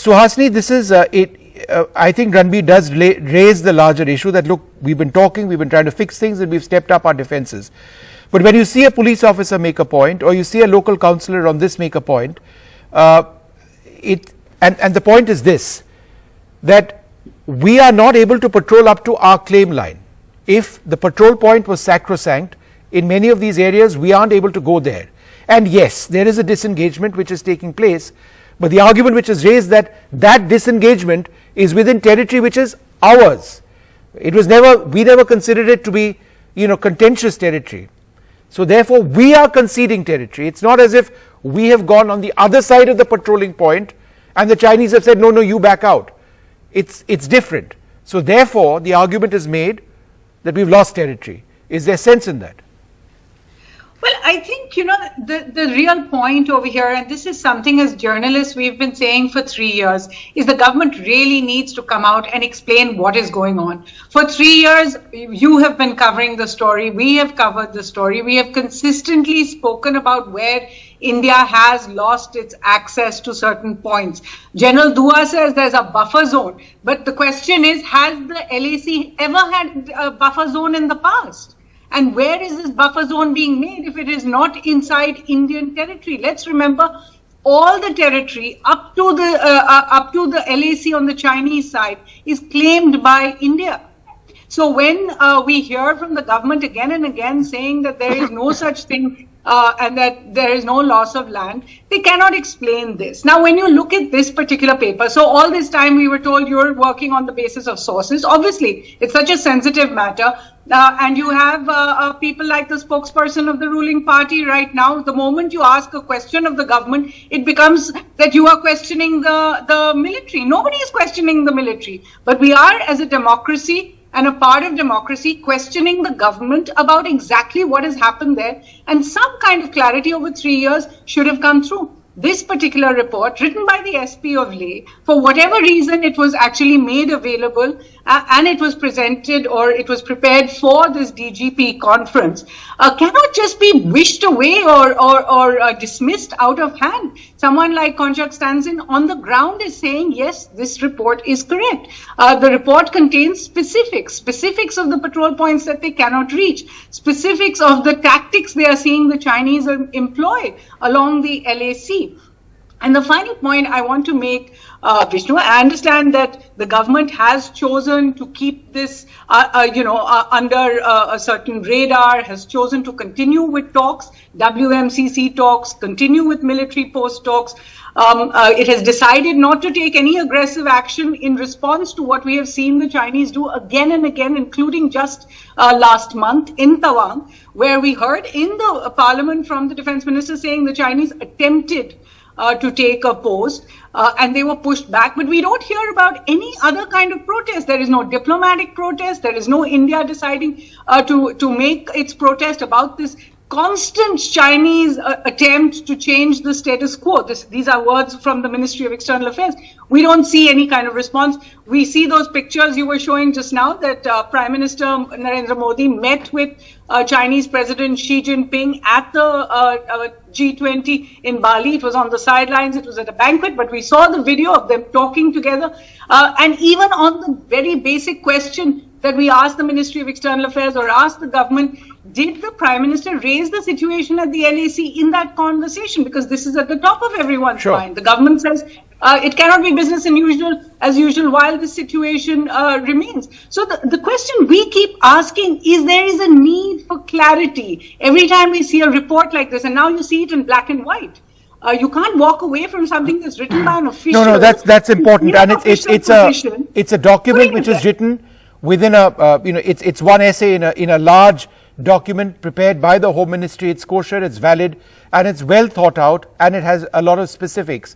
Suhasini, this is I think Ranbir does raise the larger issue that, look, we've been talking, we've been trying to fix things, and we've stepped up our defences. But when you see a police officer make a point, or you see a local councillor on this make a point, and the point is this, that we are not able to patrol up to our claim line. If the patrol point was sacrosanct, in many of these areas we aren't able to go there. And yes, there is a disengagement which is taking place, but the argument which is raised that disengagement is within territory which is ours. It was we never considered it to be, contentious territory. So therefore we are conceding territory. It's not as if we have gone on the other side of the patrolling point and the Chinese have said, no, you back out. It's different. So therefore the argument is made that we've lost territory. Is there sense in that? Well, I think, the real point over here, and this is something as journalists we've been saying for 3 years, is the government really needs to come out and explain what is going on. For 3 years, you have been covering the story. We have covered the story. We have consistently spoken about where India has lost its access to certain points. General Dua says there's a buffer zone. But the question is, has the LAC ever had a buffer zone in the past? And where is this buffer zone being made if it is not inside Indian territory? Let's remember, all the territory up to the LAC on the Chinese side is claimed by India. So when we hear from the government again and again saying that there is no such thing and that there is no loss of land, they cannot explain this. Now, when you look at this particular paper, so all this time we were told you're working on the basis of sources. Obviously, it's such a sensitive matter. And you have people like the spokesperson of the ruling party right now. The moment you ask a question of the government, it becomes that you are questioning the military. Nobody is questioning the military. But we are, as a democracy and a part of democracy, questioning the government about exactly what has happened there. And some kind of clarity over 3 years should have come through. This particular report, written by the SP of Leh, for whatever reason it was actually made available and it was presented or it was prepared for this DGP conference, cannot just be wished away or dismissed out of hand. Someone like Konchak Stanzin on the ground is saying, yes, this report is correct. The report contains specifics of the patrol points that they cannot reach, specifics of the tactics they are seeing the Chinese employ along the LAC. And the final point I want to make, Vishnu, I understand that the government has chosen to keep this, under a certain radar, has chosen to continue with talks, WMCC talks, continue with military post talks. It has decided not to take any aggressive action in response to what we have seen the Chinese do again and again, including just last month in Tawang, where we heard in the parliament from the defense minister saying the Chinese attempted to take a post and they were pushed back. But we don't hear about any other kind of protest. There is no diplomatic protest. There is no India deciding to make its protest about this constant Chinese attempt to change the status quo. These are words from the Ministry of External Affairs. We don't see any kind of response. We see those pictures you were showing just now that Prime Minister Narendra Modi met with Chinese President Xi Jinping at the G20 in Bali. It was on the sidelines. It was at a banquet, but we saw the video of them talking together. And even on the very basic question that we asked the Ministry of External Affairs or asked the government, did the Prime Minister raise the situation at the LAC in that conversation? Because this is at the top of everyone's mind. The government says it cannot be business as usual while this situation remains. So the question we keep asking is, there is a need for clarity. Every time we see a report like this, and now you see it in black and white, you can't walk away from something that's written by an official. No, that's important, and it's a document which is written within a it's one essay in a large document prepared by the Home Ministry. It's kosher, it's valid, and it's well thought out, and it has a lot of specifics.